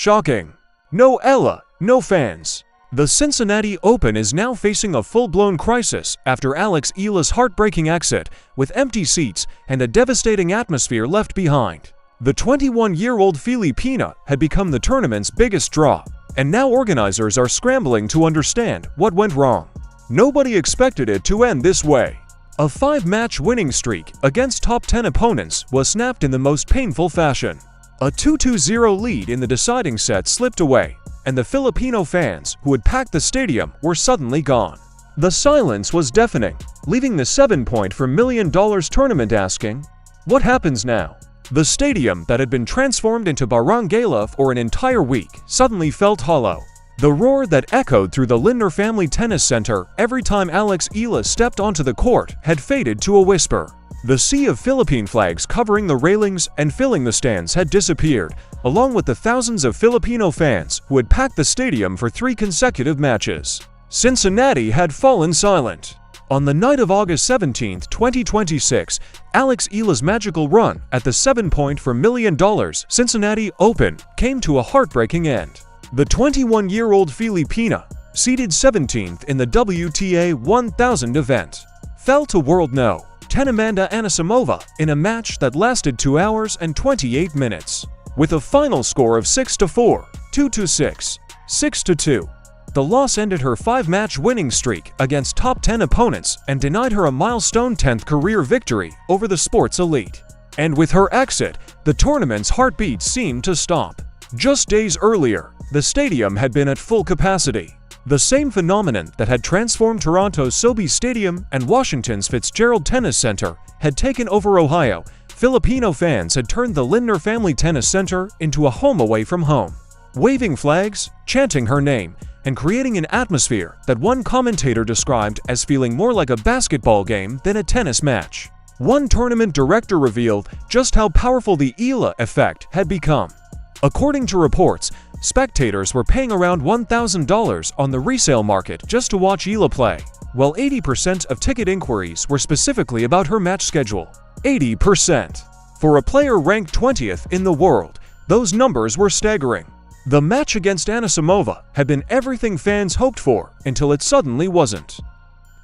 Shocking. No Eala, no fans. The Cincinnati Open is now facing a full-blown crisis after Alex Eala's heartbreaking exit, with empty seats and a devastating atmosphere left behind. The 21-year-old Filipina had become the tournament's biggest draw, and now organizers are scrambling to understand what went wrong. Nobody expected it to end this way. A 5-match winning streak against top 10 opponents was snapped in the most painful fashion. A 2-0 lead in the deciding set slipped away, and the Filipino fans who had packed the stadium were suddenly gone. The silence was deafening, leaving the $7.4 million tournament asking, "What happens now?" The stadium that had been transformed into barangay for an entire week suddenly felt hollow. The roar that echoed through the Lindner Family Tennis Center every time Alex Eala stepped onto the court had faded to a whisper. The sea of Philippine flags covering the railings and filling the stands had disappeared, along with the thousands of Filipino fans who had packed the stadium for 3 consecutive matches. Cincinnati had fallen silent. On the night of August 17, 2026, Alex Eala's magical run at the $7.4 million Cincinnati Open came to a heartbreaking end. The 21-year-old Filipina, seeded 17th in the WTA 1000 event, fell to world no. 10 Amanda Anisimova in a match that lasted 2 hours and 28 minutes. With a final score of 6-4, 2-6, 6-2. The loss ended her 5-match winning streak against top 10 opponents and denied her a milestone 10th career victory over the sport's elite. And with her exit, the tournament's heartbeat seemed to stop. Just days earlier, the stadium had been at full capacity. The same phenomenon that had transformed Toronto's SoBi Stadium and Washington's Fitzgerald Tennis Center had taken over Ohio. Filipino fans had turned the Lindner Family Tennis Center into a home away from home, waving flags, chanting her name, and creating an atmosphere that one commentator described as feeling more like a basketball game than a tennis match. One tournament director revealed just how powerful the Eala effect had become. According to reports, spectators were paying around $1,000 on the resale market just to watch Eala play, while 80% of ticket inquiries were specifically about her match schedule. 80%! For a player ranked 20th in the world, those numbers were staggering. The match against Anisimova had been everything fans hoped for until it suddenly wasn't.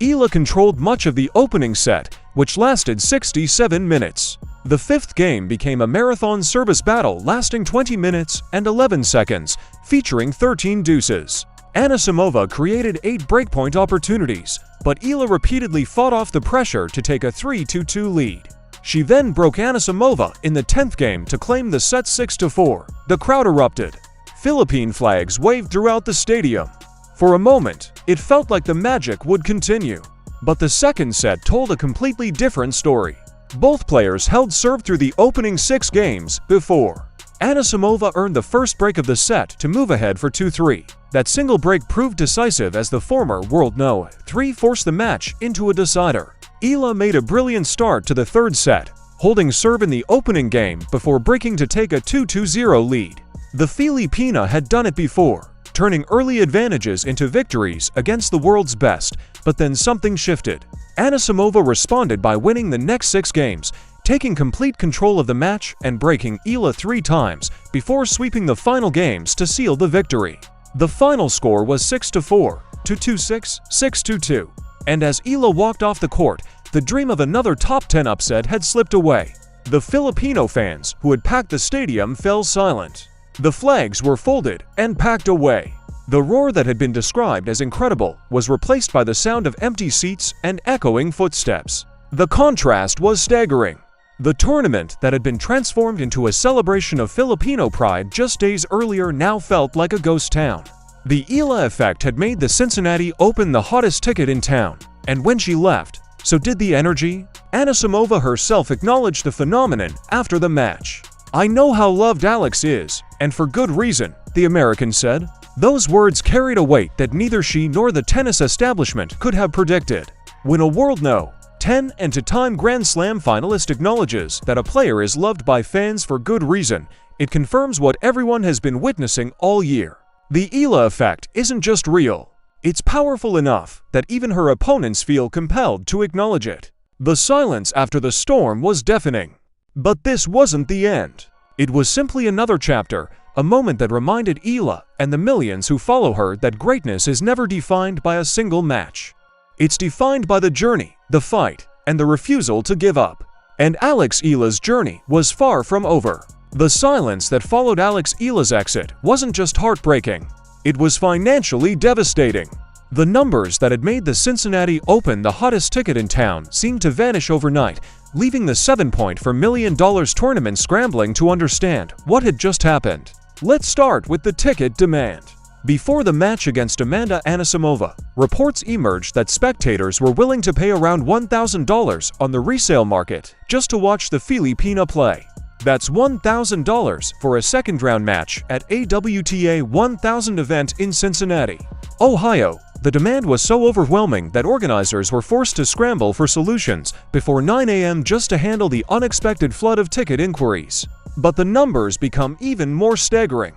Eala controlled much of the opening set, which lasted 67 minutes. The 5th game became a marathon service battle lasting 20 minutes and 11 seconds, featuring 13 deuces. Anisimova created 8 breakpoint opportunities, but Eala repeatedly fought off the pressure to take a 3-2 lead. She then broke Anisimova in the 10th game to claim the set 6-4. The crowd erupted. Philippine flags waved throughout the stadium. For a moment, it felt like the magic would continue. But the second set told a completely different story. Both players held serve through the opening 6 games before. Anisimova earned the first break of the set to move ahead for 2-3. That single break proved decisive as the former world no. 3 forced the match into a decider. Eala made a brilliant start to the 3rd set, holding serve in the opening game before breaking to take a 2-0 lead. The Filipina had done it before, turning early advantages into victories against the world's best, but then something shifted. Anisimova responded by winning the next 6 games, taking complete control of the match and breaking Eala 3 times before sweeping the final games to seal the victory. The final score was 6-4, 2-6, 6-2. And as Eala walked off the court, the dream of another top 10 upset had slipped away. The Filipino fans who had packed the stadium fell silent. The flags were folded and packed away. The roar that had been described as incredible was replaced by the sound of empty seats and echoing footsteps. The contrast was staggering. The tournament that had been transformed into a celebration of Filipino pride just days earlier now felt like a ghost town. The Eala effect had made the Cincinnati Open the hottest ticket in town, and when she left, so did the energy. Anisimova herself acknowledged the phenomenon after the match. "I know how loved Alex is, and for good reason," the American said. Those words carried a weight that neither she nor the tennis establishment could have predicted. When a world no. 10 and two-time Grand Slam finalist acknowledges that a player is loved by fans for good reason, it confirms what everyone has been witnessing all year. The Eala effect isn't just real. It's powerful enough that even her opponents feel compelled to acknowledge it. The silence after the storm was deafening. But this wasn't the end. It was simply another chapter, a moment that reminded Eala and the millions who follow her that greatness is never defined by a single match. It's defined by the journey, the fight, and the refusal to give up. And Alex Eala's journey was far from over. The silence that followed Alex Eala's exit wasn't just heartbreaking, it was financially devastating. The numbers that had made the Cincinnati Open the hottest ticket in town seemed to vanish overnight, leaving the $7.4 million tournament scrambling to understand what had just happened. Let's start with the ticket demand. Before the match against Amanda Anisimova, reports emerged that spectators were willing to pay around $1,000 on the resale market just to watch the Filipina play. That's $1,000 for a second-round match at a WTA 1000 event in Cincinnati, Ohio. The demand was so overwhelming that organizers were forced to scramble for solutions before 9 a.m. just to handle the unexpected flood of ticket inquiries. But the numbers become even more staggering.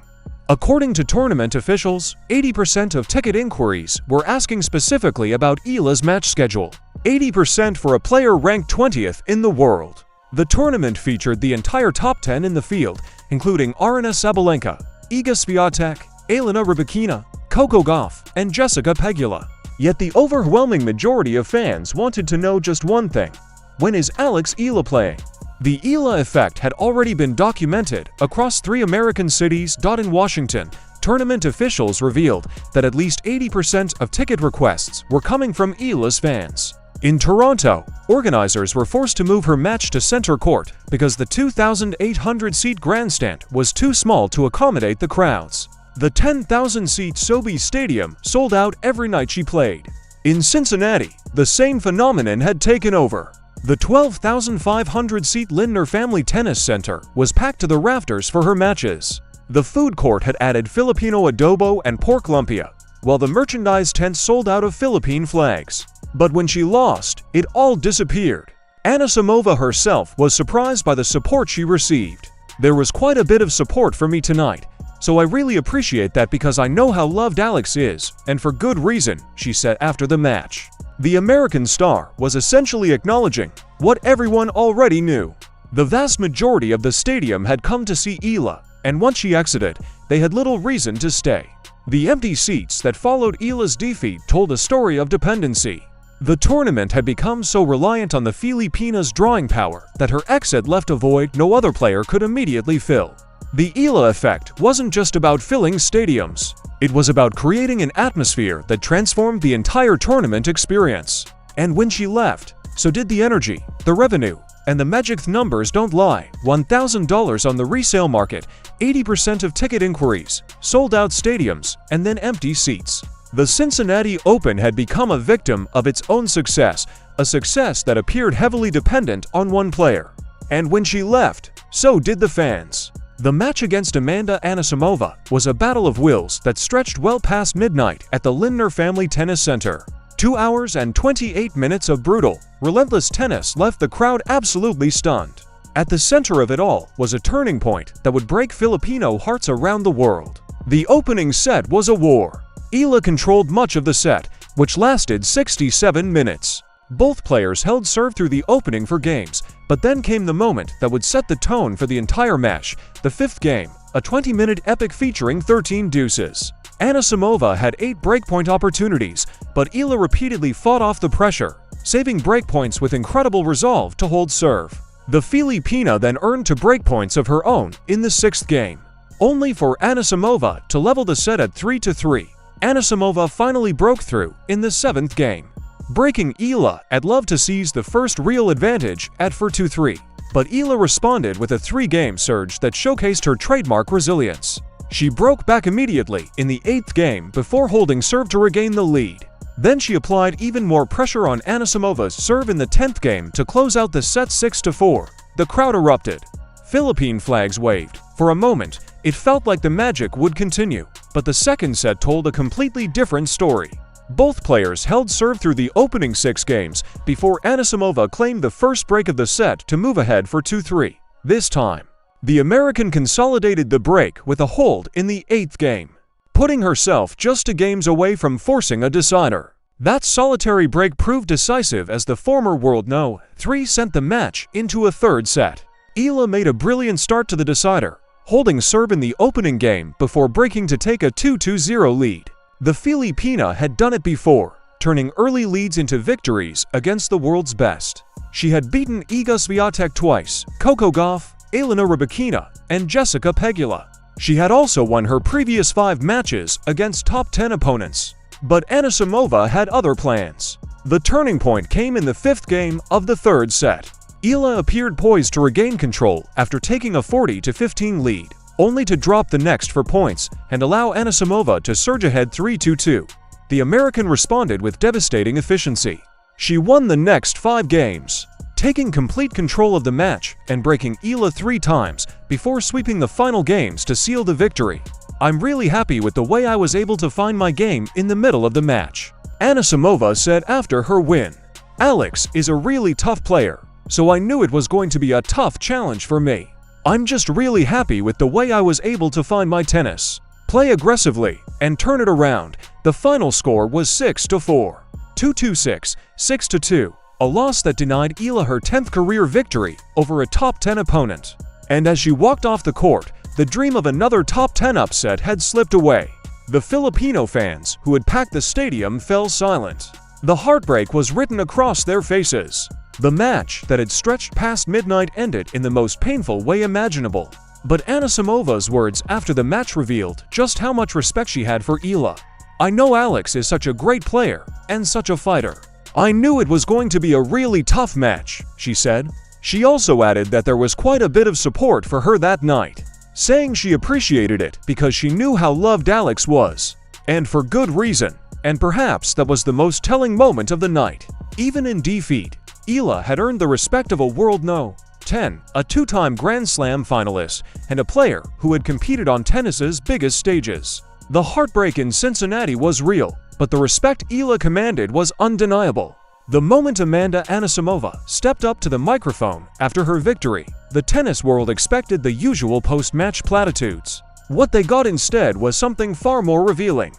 According to tournament officials, 80% of ticket inquiries were asking specifically about Eala's match schedule, 80% for a player ranked 20th in the world. The tournament featured the entire top 10 in the field, including Aryna Sabalenka, Iga Swiatek, Elena Rybakina, Coco Gauff, and Jessica Pegula. Yet the overwhelming majority of fans wanted to know just one thing: when is Alex Eala playing? The Eala effect had already been documented across 3 American cities. In Washington, tournament officials revealed that at least 80% of ticket requests were coming from Eala's fans. In Toronto, organizers were forced to move her match to center court because the 2,800-seat grandstand was too small to accommodate the crowds. The 10,000-seat SoBi Stadium sold out every night she played. In Cincinnati, the same phenomenon had taken over. The 12,500-seat Lindner Family Tennis Center was packed to the rafters for her matches. The food court had added Filipino adobo and pork lumpia, while the merchandise tent sold out of Philippine flags. But when she lost, it all disappeared. Anisimova herself was surprised by the support she received. "There was quite a bit of support for me tonight, so I really appreciate that because I know how loved Alex is, and for good reason," she said after the match. The American star was essentially acknowledging what everyone already knew. The vast majority of the stadium had come to see Eala, and once she exited, they had little reason to stay. The empty seats that followed Eala's defeat told a story of dependency. The tournament had become so reliant on the Filipina's drawing power that her exit left a void no other player could immediately fill. The Eala effect wasn't just about filling stadiums. It was about creating an atmosphere that transformed the entire tournament experience. And when she left, so did the energy, the revenue, and the magic numbers don't lie. $1,000 on the resale market, 80% of ticket inquiries, sold-out stadiums, and then empty seats. The Cincinnati Open had become a victim of its own success, a success that appeared heavily dependent on one player. And when she left, so did the fans. The match against Amanda Anisimova was a battle of wills that stretched well past midnight at the Lindner Family Tennis Center. 2 hours and 28 minutes of brutal, relentless tennis left the crowd absolutely stunned. At the center of it all was a turning point that would break Filipino hearts around the world. The opening set was a war. Eala controlled much of the set, which lasted 67 minutes. Both players held serve through the opening for games, but then came the moment that would set the tone for the entire match, the 5th game, a 20-minute epic featuring 13 deuces. Anisimova had 8 breakpoint opportunities, but Eala repeatedly fought off the pressure, saving breakpoints with incredible resolve to hold serve. The Filipina then earned 2 breakpoints of her own in the 6th game, only for Anisimova to level the set at 3-3. Anisimova finally broke through in the 7th game, breaking Eala at love to seize the first real advantage at 4-3. But Eala responded with a 3-game surge that showcased her trademark resilience. She broke back immediately in the 8th game before holding serve to regain the lead. Then she applied even more pressure on Anisimova's serve in the 10th game to close out the set 6-4. The crowd erupted. Philippine flags waved. For a moment, it felt like the magic would continue, but the second set told a completely different story. Both players held serve through the opening 6 games before Anisimova claimed the first break of the set to move ahead for 2-3. This time, the American consolidated the break with a hold in the 8th game, putting herself just 2 games away from forcing a decider. That solitary break proved decisive as the former world No. 3 sent the match into a 3rd set. Eala made a brilliant start to the decider, holding serve in the opening game before breaking to take a 2-0 lead. The Filipina had done it before, turning early leads into victories against the world's best. She had beaten Iga Swiatek twice, Coco Gauff, Elena Rybakina, and Jessica Pegula. She had also won her previous 5 matches against top 10 opponents. But Anisimova had other plans. The turning point came in the 5th game of the 3rd set. Eala appeared poised to regain control after taking a 40-15 lead, only to drop the next for points and allow Anisimova to surge ahead 3-2. The American responded with devastating efficiency. She won the next 5 games, taking complete control of the match and breaking Eala 3 times before sweeping the final games to seal the victory. "I'm really happy with the way I was able to find my game in the middle of the match," Anisimova said after her win. "Alex is a really tough player, so I knew it was going to be a tough challenge for me. I'm just really happy with the way I was able to find my tennis, play aggressively, and turn it around." The final score was 6-4, 2-6, 6-2, a loss that denied Eala her 10th career victory over a top 10 opponent. And as she walked off the court, the dream of another top 10 upset had slipped away. The Filipino fans, who had packed the stadium, fell silent. The heartbreak was written across their faces. The match that had stretched past midnight ended in the most painful way imaginable. But Anisimova's words after the match revealed just how much respect she had for Eala. "I know Alex is such a great player and such a fighter. I knew it was going to be a really tough match," she said. She also added that there was quite a bit of support for her that night, saying she appreciated it because she knew how loved Alex was, and for good reason. And perhaps that was the most telling moment of the night. Even in defeat, Eala had earned the respect of a world No. 10, a 2-time Grand Slam finalist, and a player who had competed on tennis's biggest stages. The heartbreak in Cincinnati was real, but the respect Eala commanded was undeniable. The moment Amanda Anisimova stepped up to the microphone after her victory, the tennis world expected the usual post-match platitudes. What they got instead was something far more revealing.